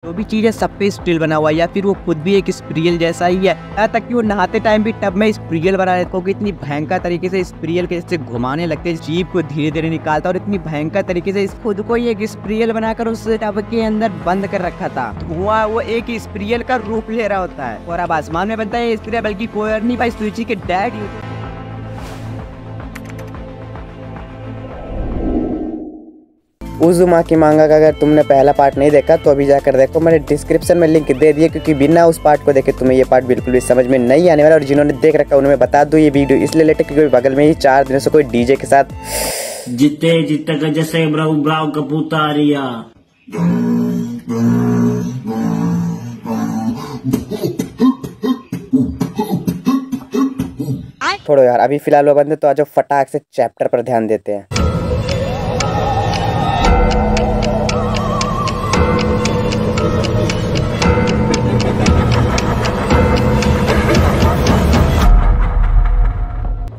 जो भी चीज़ है सब पे स्प्रियल बना हुआ है, या फिर वो खुद भी एक स्प्रियल जैसा ही है। यहाँ तक कि वो नहाते टाइम भी टब में स्प्रियल बना है, क्योंकि इतनी भयंकर तरीके से स्प्रियल के से घुमाने लगते हैं, जीभ को धीरे धीरे निकालता और इतनी भयंकर तरीके से खुद को एक स्प्रियल बनाकर उस टब के अंदर बंद कर रखा था। धुआं वो एक स्प्रियल का रूप ले रहा होता है और अब आसमान में बनता है स्प्रियल, बल्कि कोई और नहीं भाई सुइची के डैड। उज़ुमाकी मांगा का अगर तुमने पहला पार्ट नहीं देखा तो अभी जाकर देखो, मैंने डिस्क्रिप्शन में लिंक दे दिया, क्योंकि बिना उस पार्ट को देखे तुम्हें ये पार्ट बिल्कुल भी समझ में नहीं आने वाला। और जिन्होंने देख रखा उन्हें बता दो ये वीडियो इसलिए लेटे क्योंकि बगल में ही 4 दिनों से कोई डीजे के साथ जीते जीते का जैसे ब्राउ ब्राउ कपूतारिया। छोड़ो यार, अभी फिलहाल वो बंदे तो आज फटाक से चैप्टर पर ध्यान देते हैं।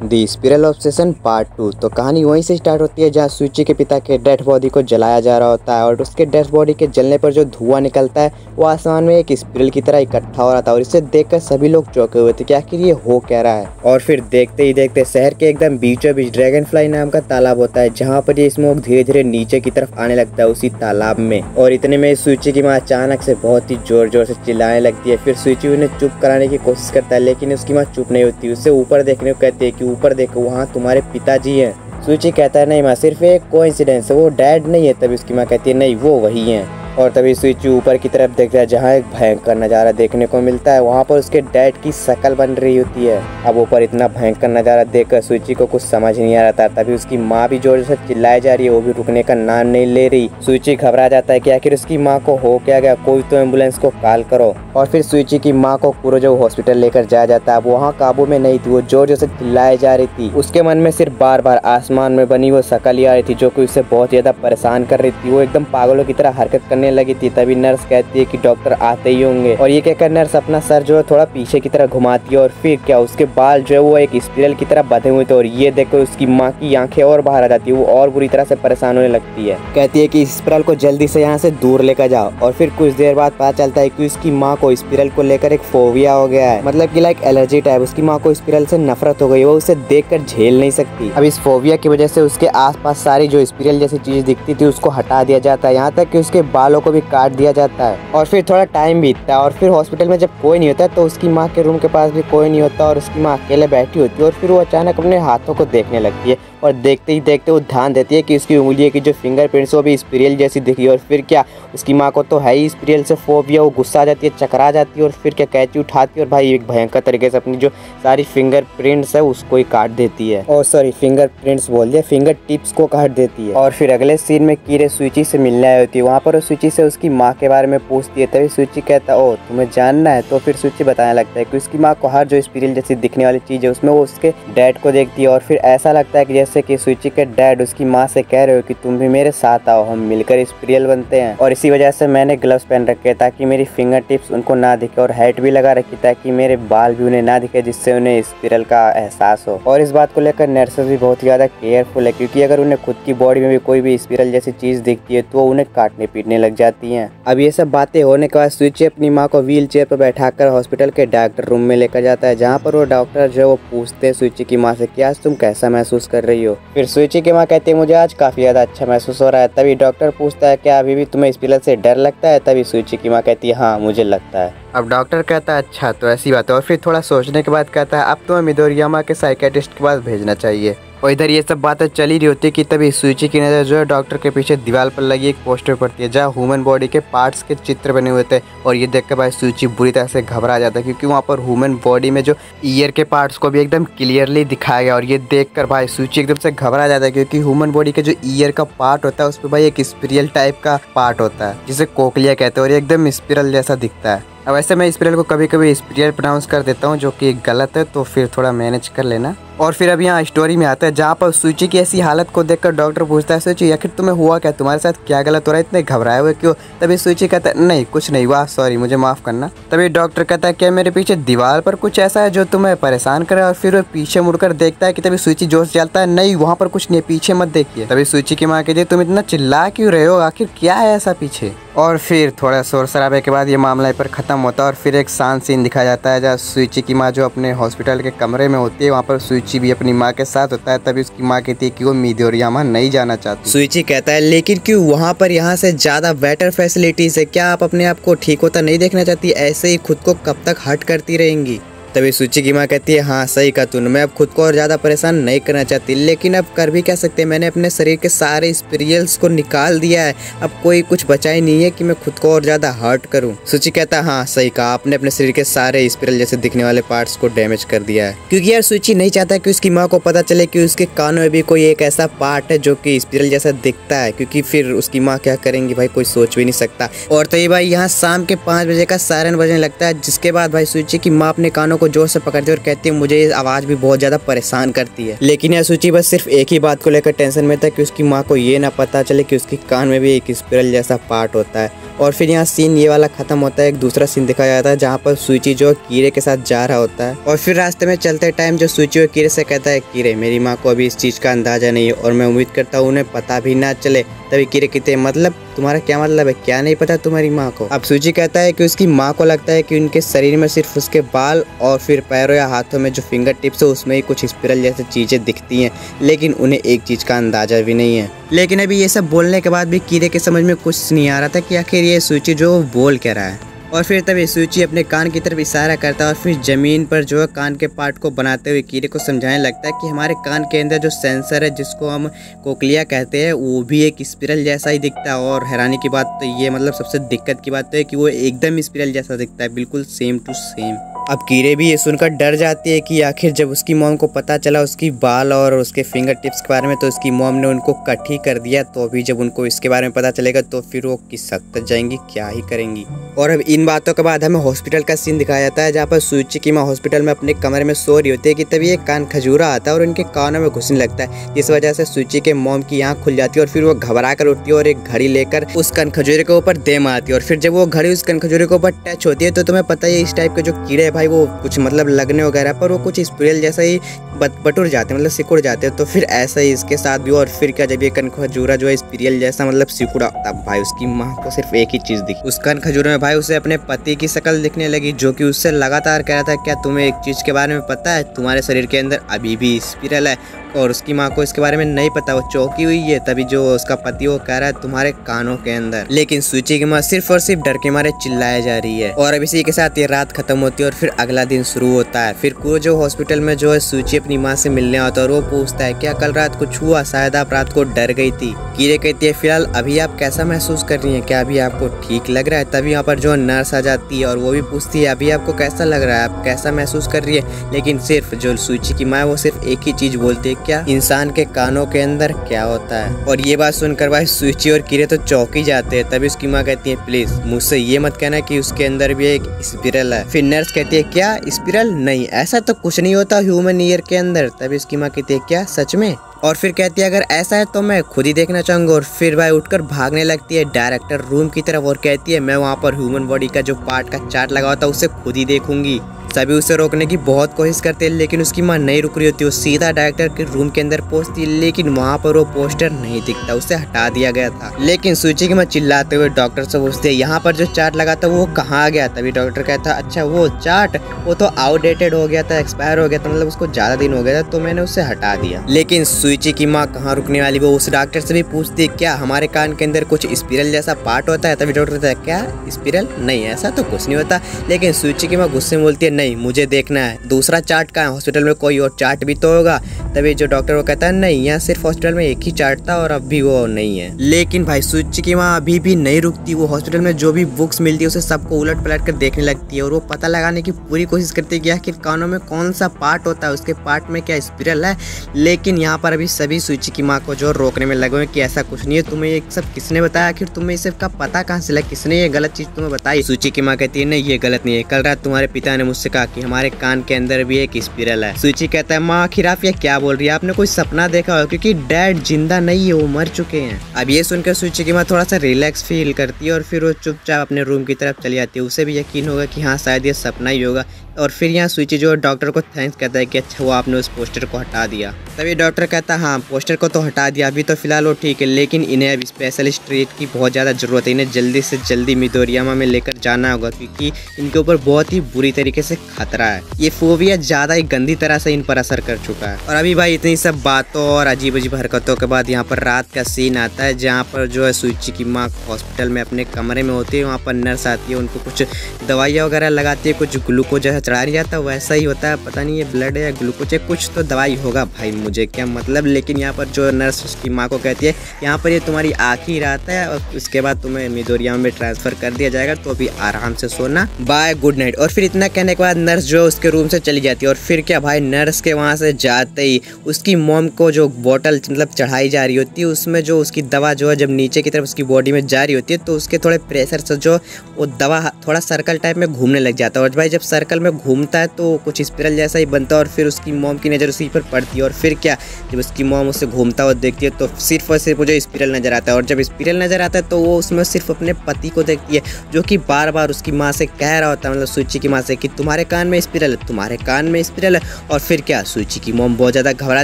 दी स्पिरल ऑब्सेशन पार्ट 2। तो कहानी वहीं से स्टार्ट होती है जहाँ सुइची के पिता के डेड बॉडी को जलाया जा रहा होता है, और उसके डेड बॉडी के जलने पर जो धुआं निकलता है वो आसमान में एक स्पिरल की तरह इकट्ठा हो रहा था। और इसे देखकर सभी लोग चौंके हुए थे कि आखिर ये हो क्या रहा है। और फिर देखते ही देखते शहर के एकदम बीचों बीच ड्रैगन फ्लाई नाम का तालाब होता है, जहाँ पर ये स्मोक धीरे धीरे नीचे की तरफ आने लगता है उसी तालाब में। और इतने में सुइची की माँ अचानक से बहुत ही जोर जोर से चिल्लाने लगती है। फिर सुइची उन्हें चुप कराने की कोशिश करता है, लेकिन उसकी माँ चुप नहीं होती। उसे ऊपर देखने को कहती है कि ऊपर देखो वहाँ तुम्हारे पिताजी हैं। सुइची कहता है नहीं माँ, सिर्फ एक कोइंसिडेंस है, वो डैड नहीं है। तभी उसकी माँ कहती है नहीं वो वही हैं। और तभी सुइची ऊपर की तरफ देखता है जहाँ एक भयंकर नज़ारा देखने को मिलता है। वहाँ पर उसके डैड की शक्ल बन रही होती है। अब ऊपर इतना भयंकर नज़ारा देखकर सुइची को कुछ समझ नहीं आ रहा था। तभी उसकी माँ भी जोर से चिल्लाई जा रही है, वो भी रुकने का नाम नहीं ले रही। सुइची घबरा जाता है कि आखिर उसकी माँ को हो क्या गया, कोई तो एम्बुलेंस को कॉल करो। और फिर सुइची की माँ को कुरोजो हॉस्पिटल लेकर जाया जाता है। अब वहाँ काबू में नहीं थी, वो जोर जोर से चिल्लाई जा रही थी। उसके मन में सिर्फ बार बार आसमान में बनी वो शक्ल ही आ रही थी, जो कि उसे बहुत ज्यादा परेशान कर रही थी। वो एकदम पागलों की तरह हरकत करने लगी थी। तभी नर्स कहती है कि डॉक्टर आते ही होंगे, और ये कहकर नर्स अपना सर जो है थोड़ा पीछे की तरह घुमाती है। और फिर क्या उसके बाल जो है वो एक स्पिरल की तरह बंधे हुए थे। और ये देखकर उसकी माँ की आंखें और बाहर आ जाती है, वो और बुरी तरह से परेशान होने लगती है। कहती है कि स्पिरल को जल्दी से यहाँ से दूर लेकर जाओ। और फिर कुछ देर बाद पता चलता है कि उसकी माँ को स्पिरल को लेकर एक फोबिया हो गया है, मतलब कि लाइक एलर्जी टाइप। उसकी माँ को स्पिरल से नफरत हो गई, वो उसे देखकर झेल नहीं सकती। अब इस फोबिया की वजह से उसके आसपास सारी जो स्पिरल जैसी चीज दिखती थी उसको हटा दिया जाता है, यहाँ तक कि उसके बालों को भी काट दिया जाता है। और फिर थोड़ा टाइम बीतता है, और फिर हॉस्पिटल में जब कोई नहीं होता तो उसकी माँ के रूम के पास भी कोई नहीं होता, और उसकी माँ अकेले बैठी होती है। और फिर वो अचानक अपने हाथों को देखने लगती है, और देखते ही देखते वो ध्यान देती है कि उसकी उंगलियों की जो फिंगरप्रिंट्स वो भी स्पिरल जैसी दिखी। और फिर क्या उसकी माँ को तो है ही स्पिरल से फोबिया, वो गुस्सा आ जाती है, चकरा जाती है। और फिर क्या कैंची उठाती है और भाई एक भयंकर तरीके से अपनी जो सारी फिंगरप्रिंट्स है उसको ही काट देती है। और सॉरी फिंगरप्रिंट्स बोल दिया, फिंगर टिप्स को काट देती है। और फिर अगले सीन में कीरे सुइची से मिलने आई होती है। वहाँ पर वो सुइची से उसकी माँ के बारे में पूछती है। तभी सुइची कहता है ओ तुम्हें जानना है। तो फिर सुइची बताने लगता है कि उसकी माँ को हर जो स्पिरल जैसी दिखने वाली चीज है उसमें वो उसके डैड को देखती है। और फिर ऐसा लगता है कि जैसे कि सुइची के डैड उसकी माँ से कह रहे हो कि तुम भी मेरे साथ आओ, हम मिलकर स्पिरल बनते हैं। और इसी वजह से मैंने ग्लव्स पहन रखे ताकि मेरी फिंगर टिप्स उनको ना दिखे, और हैट भी लगा रखी ताकि मेरे बाल भी उन्हें ना दिखे, जिससे उन्हें स्पिरल का एहसास हो। और इस बात को लेकर नर्सेस भी बहुत ज्यादा केयरफुल है, क्योंकि अगर उन्हें खुद की बॉडी में भी कोई भी स्पिरल जैसी चीज दिखती है तो उन्हें काटने पीटने लग जाती है। अब ये सब बातें होने के बाद सुइची अपनी माँ को व्हील चेयर पर बैठाकर हॉस्पिटल के डॉक्टर रूम में लेकर जाता है, जहाँ पर वो डॉक्टर जो वो पूछते हैं सुइची की माँ से कि आज तुम कैसा महसूस कर रही हो। फिर सुइची की माँ कहती है मुझे आज काफी ज्यादा अच्छा महसूस हो रहा है। तभी डॉक्टर पूछता है क्या अभी भी तुम्हें स्पिरल से डर लगता है। तभी सुइची की माँ कहती है हाँ मुझे लगता है। अब डॉक्टर कहता है अच्छा तो ऐसी बात है। और फिर थोड़ा सोचने के बाद कहता है अब तुम्हें मिदोरियामा के साइकेट्रिस्ट के पास भेजना चाहिए। और इधर ये सब बातें चल ही रही होती है कि तभी सुइची की नज़र जो है डॉक्टर के पीछे दीवार पर लगी एक पोस्टर पड़ती है, जहाँ ह्यूमन बॉडी के पार्ट्स के चित्र बने हुए थे। और ये देखकर भाई सुइची बुरी तरह से घबरा जाता है, क्योंकि वहाँ पर ह्यूमन बॉडी में जो ईयर के पार्ट्स को भी एकदम क्लियरली दिखाया गया। और ये देखकर भाई सुइची एकदम से घबरा जाता है, क्योंकि ह्यूमन बॉडी के जो ईयर का पार्ट होता है उस पर भाई एक स्पिरल टाइप का पार्ट होता है जिसे कोकलिया कहते हैं, और ये एकदम स्पिरल जैसा दिखता है। अब ऐसे मैं स्पिरल को कभी कभी स्पिरल प्रोनाउंस कर देता हूँ जो कि गलत है, तो फिर थोड़ा मैनेज कर लेना। और फिर अब यहाँ स्टोरी में आता है जहाँ पर सूची की ऐसी हालत को देखकर डॉक्टर पूछता है सूची आखिर तुम्हें हुआ क्या, तुम्हारे साथ क्या गलत हो रहा है, इतने घबराए हुए क्यों। तभी सूची कहता है नहीं कुछ नहीं हुआ, सॉरी मुझे माफ़ करना। तभी डॉक्टर कहता है क्या मेरे पीछे दीवार पर कुछ ऐसा है जो तुम्हें परेशान करे, और फिर वो पीछे मुड़कर देखता है कि तभी सूची जोश जलता है नहीं वहाँ पर कुछ नहीं है, पीछे मत देखिए। तभी सूची की माँ कहती है तुम इतना चिल्ला क्यों रहे हो, आखिर क्या है ऐसा पीछे। और फिर थोड़ा शोर शराबे के बाद ये मामला पर ख़त्म होता है और फिर एक शांत सीन दिखाया जाता है जहाँ सूची की माँ जो अपने हॉस्पिटल के कमरे में होती है वहाँ पर सूची भी अपनी माँ के साथ होता है। तभी उसकी माँ कहती है कि वो मिदोरियामा नहीं जाना चाहती। सूची कहता है लेकिन क्यों, वहाँ पर यहाँ से ज़्यादा बेटर फैसिलिटीज़ है, क्या आप अपने आप को ठीक होता नहीं देखना चाहती, ऐसे ही खुद को कब तक हर्ट करती रहेंगी। तभी सूची की माँ कहती है हाँ सही कहा तूने, मैं अब खुद को और ज़्यादा परेशान नहीं करना चाहती, लेकिन अब कर भी क्या सकते हैं, मैंने अपने शरीर के सारे स्पिरियल्स को निकाल दिया है, अब कोई कुछ बचा ही नहीं है कि मैं खुद को और ज़्यादा हर्ट करूं। सूची कहता है हाँ सही कहा, आपने अपने शरीर के सारे स्पिरियल जैसे दिखने वाले पार्ट्स को डैमेज कर दिया है, क्योंकि यार सूची नहीं चाहता कि उसकी माँ को पता चले कि उसके कानों में भी कोई एक ऐसा पार्ट है जो कि स्पिरियल जैसा दिखता है, क्योंकि फिर उसकी माँ क्या करेंगी भाई कोई सोच भी नहीं सकता। और तो ये भाई यहाँ शाम के 5 बजे का सायरन बजने लगता है, जिसके बाद भाई सूची की माँ अपने कानों को जोर से पकड़ती है और कहती है मुझे ये आवाज भी बहुत ज्यादा परेशान करती है। लेकिन यह सूची बस सिर्फ एक ही बात को लेकर टेंशन में था कि उसकी माँ को ये ना पता चले कि उसके कान में भी एक स्पिरल जैसा पार्ट होता है। और फिर यहाँ सीन ये वाला खत्म होता है, एक दूसरा सीन दिखाया जाता है जहाँ पर सूची जो कीरे के साथ जा रहा होता है। और फिर रास्ते में चलते टाइम जो सूची और कीरे से कहता है कीरे मेरी माँ को अभी इस चीज़ का अंदाजा नहीं है और मैं उम्मीद करता हूँ उन्हें पता भी ना चले। तभी कीरे कहते हैं मतलब तुम्हारा क्या मतलब है, क्या नहीं पता तुम्हारी माँ को। अब सूची कहता है कि उसकी माँ को लगता है कि उनके शरीर में सिर्फ उसके बाल और फिर पैरों या हाथों में जो फिंगर टिप्स है उसमें ही कुछ स्पिरल जैसी चीज़ें दिखती हैं, लेकिन उन्हें एक चीज़ का अंदाजा भी नहीं है। लेकिन अभी ये सब बोलने के बाद भी कीरे के समझ में कुछ नहीं आ रहा था कि आखिर ये सूची जो बोल क्या रहा है। और फिर तभी सूची अपने कान की तरफ इशारा करता है और फिर जमीन पर जो है कान के पार्ट को बनाते हुए कीरे को समझाने लगता है कि हमारे कान के अंदर जो सेंसर है जिसको हम कोक्लिया कहते हैं वो भी एक स्पिरल जैसा ही दिखता है। और हैरानी की बात तो ये मतलब सबसे दिक्कत की बात तो है कि वो एकदम स्पिरल जैसा दिखता है, बिल्कुल सेम टू सेम। अब कीरे भी ये सुनकर डर जाती है कि आखिर जब उसकी मॉम को पता चला उसकी बाल और उसके फिंगर टिप्स के बारे में तो उसकी मॉम ने उनको कट ही कर दिया, तो अभी जब उनको इसके बारे में पता चलेगा तो फिर वो किस हद तक जाएंगी, क्या ही करेंगी। और अब इन बातों के बाद हमें हॉस्पिटल का सीन दिखाया जाता है जहाँ पर सूची की माँ हॉस्पिटल में अपने कमरे में सो रही होती है कि तभी एक कान खजूरा आता है और उनके कानों में घुसने लगता है, जिस वजह से सूची के मॉम की आँख खुल जाती है और फिर वो घबरा कर उठती है और एक घड़ी लेकर उस कन खजूरे के ऊपर दे मारती है। और फिर जब वो घड़ी उस कन खजूरे के ऊपर टच होती है तो तुम्हें पता है इस टाइप के जो कीड़े हैं भाई वो कुछ मतलब लगने वगैरह पर वो कुछ स्पिरल जैसा ही बटुर जाते हैं, मतलब सिकुड़ जाते हैं। तो फिर ऐसा ही इसके साथ भी। और फिर क्या जब ये कन खजूरा जो है स्पिरल जैसा मतलब सिकुड़ा तब भाई उसकी माँ को सिर्फ एक ही चीज़ दिखी, उस कन खजूरे में भाई उसे अपने पति की शक्ल दिखने लगी जो कि उससे लगातार कह रहा था क्या तुम्हें एक चीज़ के बारे में पता है, तुम्हारे शरीर के अंदर अभी भी स्पिरल है। और उसकी माँ को इसके बारे में नहीं पता, वो चौंकी हुई है। तभी जो उसका पति वो कह रहा है तुम्हारे कानों के अंदर, लेकिन सूची की माँ सिर्फ और सिर्फ डर के मारे चिल्लाया जा रही है। और अब इसी के साथ ये रात खत्म होती है और फिर अगला दिन शुरू होता है। फिर को जो हॉस्पिटल में जो है सूची अपनी माँ से मिलने आता है और वो पूछता है क्या कल रात कुछ हुआ, शायद आप रात को डर गई थी। कीरे कहती है फिलहाल अभी आप कैसा महसूस कर रही हैं, क्या अभी आपको ठीक लग रहा है। तभी यहाँ पर जो नर्स आ जाती है और वो भी पूछती है अभी आपको कैसा लग रहा है, आप कैसा महसूस कर रही है। लेकिन सिर्फ जो सूची की माँ है वो सिर्फ एक ही चीज बोलती है क्या इंसान के कानों के अंदर क्या होता है। और ये बात सुनकर भाई सूची और कीरे तो चौंक ही जाते हैं। तभी उसकी माँ कहती है प्लीज मुझसे ये मत कहना कि उसके अंदर भी एक स्पिरल है। फिर नर्स कहती है क्या स्पिरल, नहीं ऐसा तो कुछ नहीं होता ह्यूमन ईयर के अंदर। तभी उसकी माँ कहती है क्या सच में। और फिर कहती है अगर ऐसा है तो मैं खुद ही देखना चाहूंगा। और फिर भाई उठकर भागने लगती है डायरेक्टर रूम की तरफ और कहती है मैं वहाँ पर ह्यूमन बॉडी का जो पार्ट का चार्ट लगा होता है उसे खुद ही देखूंगी। सभी उसे रोकने की बहुत कोशिश करते हैं लेकिन उसकी माँ नहीं रुक रही होती, वो सीधा डायरेक्टर के रूम के अंदर पहुंचती है लेकिन वहाँ पर वो पोस्टर नहीं दिखता, उसे हटा दिया गया था। लेकिन सूची की माँ चिल्लाते हुए डॉक्टर से पूछती है यहाँ पर जो चार्ट लगा था वो कहाँ आ गया। तभी डॉक्टर कहता अच्छा वो चार्ट वो तो आउटडेटेड हो गया था, एक्सपायर हो गया था, मतलब उसको ज्यादा दिन हो गया था तो मैंने उसे हटा दिया। लेकिन सूची की माँ कहाँ रुकने वाली, वो उस डॉक्टर से भी पूछती है क्या हमारे कान के अंदर कुछ स्पिरल जैसा पार्ट होता है। तभी डॉक्टर कहता है क्या स्पिरल, नहीं ऐसा तो कुछ नहीं होता। लेकिन सूची की माँ गुस्से में बोलती है नहीं मुझे देखना है दूसरा चार्ट का है, हॉस्पिटल में कोई और चार्ट भी तो होगा। तभी जो डॉक्टर वो कहता है नहीं यहाँ सिर्फ हॉस्पिटल में एक ही चार्ट था और अब भी वो नहीं है। लेकिन भाई सूची की माँ अभी भी नहीं रुकती, वो हॉस्पिटल में जो भी बुक्स मिलती है उसे सबको उलट पलट कर देखने लगती है और वो पता लगाने की पूरी कोशिश करती है कि आखिर कानों में कौन सा पार्ट होता है, उसके पार्ट में क्या स्पिरल है। लेकिन यहाँ पर अभी सभी सूची की माँ को जो रोकने में लगे हुए कि ऐसा कुछ नहीं है, तुम्हें ये सब किसने बताया, आखिर तुम्हें इस सब का पता कहाँ से लगा, किसने ये गलत चीज तुम्हें बताई। सूची की माँ कहती है नहीं ये गलत नहीं है, कल रात तुम्हारे पिता ने मुझसे का कि हमारे कान के अंदर भी एक स्पिरल है। सुइची कहता है माँ आखिर आप ये क्या बोल रही है, आपने कोई सपना देखा हो, क्योंकि डैड जिंदा नहीं है, वो मर चुके हैं। अब ये सुनकर सुइची की माँ थोड़ा सा रिलैक्स फील करती है और फिर वो चुपचाप अपने रूम की तरफ चली जाती है। उसे भी यकीन होगा कि हाँ शायद ये सपना ही होगा। और फिर यहाँ सुइची जो डॉक्टर को थैंक्स कहता है कि अच्छा वो आपने उस पोस्टर को हटा दिया। तभी डॉक्टर कहता है हाँ पोस्टर को तो हटा दिया, अभी तो फिलहाल वो ठीक है, लेकिन इन्हें अब स्पेशलिस्ट ट्रीट की बहुत ज़्यादा ज़रूरत है। इन्हें जल्दी से जल्दी मिडोरियामा में लेकर जाना होगा क्योंकि इनके ऊपर बहुत ही बुरी तरीके से खतरा है। ये फोबिया ज़्यादा ही गंदी तरह से इन पर असर कर चुका है। और अभी भाई इतनी सब बातों और अजीब अजीब हरकतों के बाद यहाँ पर रात का सीन आता है जहाँ पर जो है सुइची की माँ हॉस्पिटल में अपने कमरे में होती है। वहाँ पर नर्स आती है, उनको कुछ दवाइयाँ वगैरह लगाती है, कुछ ग्लूकोज जैसा चढ़ा नहीं जाता वैसा ही होता है, पता नहीं ये ब्लड है या ग्लूकोज है, कुछ तो दवाई होगा भाई मुझे क्या मतलब। लेकिन यहाँ पर जो नर्स उसकी माँ को कहती है यहाँ पर ये तुम्हारी आखिरी रात है और उसके बाद तुम्हें मिडोरियामा में ट्रांसफ़र कर दिया जाएगा, तो अभी आराम से सोना, बाय गुड नाइट। और फिर इतना कहने के बाद नर्स जो है उसके रूम से चली जाती है। और फिर क्या भाई नर्स के वहाँ से जाते ही उसकी मॉम को जो बोतल मतलब चढ़ाई जा रही होती है उसमें जो उसकी दवा जो है जब नीचे की तरफ उसकी बॉडी में जा रही होती है तो उसके थोड़े प्रेशर से जो वो दवा थोड़ा सर्कल टाइप में घूमने लग जाता है। और भाई जब सर्कल में घूमता है तो कुछ स्पिरल जैसा ही बनता है और फिर उसकी मॉम की नज़र उसी पर पड़ती है। और फिर क्या जब उसकी मॉम उसे घूमता हुआ देखती है तो सिर्फ और सिर्फ मुझे स्पिरल नज़र आता है। और जब स्पिरल नज़र आता है तो वो उसमें सिर्फ अपने पति को देखती है जो कि बार बार उसकी माँ से कह रहा होता है, मतलब सुइची की माँ से कि तुम्हारे कान में स्पिरल है, तुम्हारे कान में स्पिरल है। और फिर क्या सुइची की मॉम बहुत ज़्यादा घबरा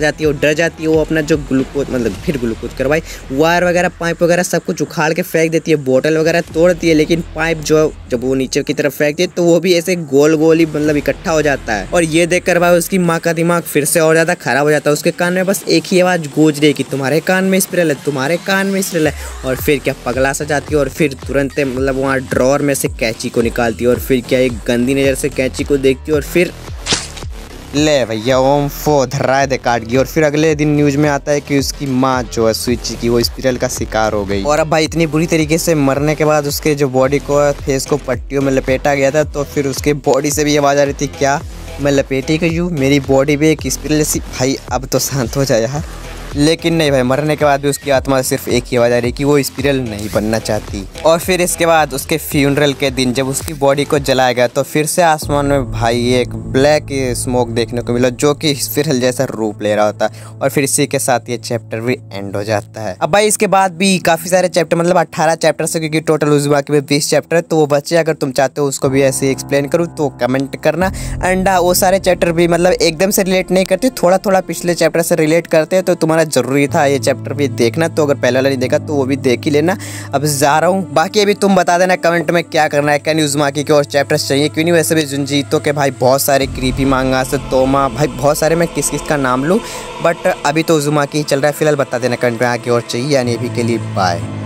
जाती है और डर जाती है। वो अपना जो ग्लूकोज मतलब फिर ग्लूकोज करवाई वायर वगैरह पाइप वगैरह सब कुछ उखाड़ के फेंक देती है, बोतल वगैरह तोड़ती है, लेकिन पाइप जो जब वो नीचे की तरफ फेंकती है तो वो भी ऐसे गोल गोल ही मतलब इकट्ठा हो जाता है। और ये देखकर भाई उसकी माँ का दिमाग फिर से और ज़्यादा खराब हो जाता है। उसके कान में बस एक ही आवाज़ गूंज रही है कि तुम्हारे कान में स्पिरल है, तुम्हारे कान में स्पिरल है। और फिर क्या पगला सा जाती है और फिर तुरंत मतलब वहाँ ड्रॉर में से कैंची को निकालती है और फिर क्या एक गंदी नज़र से कैंची को देखती है और फिर ले भैया ओम फो धर्राए दे काट गई। और फिर अगले दिन न्यूज में आता है कि उसकी माँ जो है सुइची की वो स्पिरल का शिकार हो गई। और अब भाई इतनी बुरी तरीके से मरने के बाद उसके जो बॉडी को फेस को पट्टियों में लपेटा गया था तो फिर उसके बॉडी से भी आवाज़ आ रही थी क्या मैं लपेटी गई हूँ, मेरी बॉडी भी एक स्पिरल जैसी। भाई अब तो शांत हो जाए यार। लेकिन नहीं भाई मरने के बाद भी उसकी आत्मा से सिर्फ एक ही आवाज़ आ रही कि वो स्पिरल नहीं बनना चाहती। और फिर इसके बाद उसके फ्यूनरल के दिन जब उसकी बॉडी को जलाया गया तो फिर से आसमान में भाई एक ब्लैक स्मोक देखने को मिला जो कि स्पिरल जैसा रूप ले रहा होता है। और फिर इसी के साथ ये चैप्टर भी एंड हो जाता है। अब भाई इसके बाद भी काफ़ी सारे चैप्टर मतलब 18 चैप्टर से, क्योंकि टोटल उज़ुमाकी में 20 चैप्टर है तो वो बच्चे अगर तुम चाहते हो उसको भी ऐसे एक्सप्लेन करूँ तो कमेंट करना। एंड वो सारे चैप्टर भी मतलब एकदम से रिलेट नहीं करते, थोड़ा थोड़ा पिछले चैप्टर से रिलेट करते हैं तो तुम्हारा जरूरी था ये चैप्टर भी देखना। तो अगर पहले वाला नहीं देखा तो वो भी देख ही लेना। अब जा रहा हूँ, बाकी अभी तुम बता देना कमेंट में क्या करना है, क्या उज़ुमाकी के और चैप्टर्स चाहिए क्यों नहीं। वैसे भी जुंजीतो के भाई बहुत सारे क्रीपी मांगा से तोमा भाई बहुत सारे, मैं किस किस का नाम लूँ, बट अभी तो उज़ुमाकी ही चल रहा है। फिलहाल बता देना कमेंट में आगे और चाहिए यानी अभी के लिए बाय।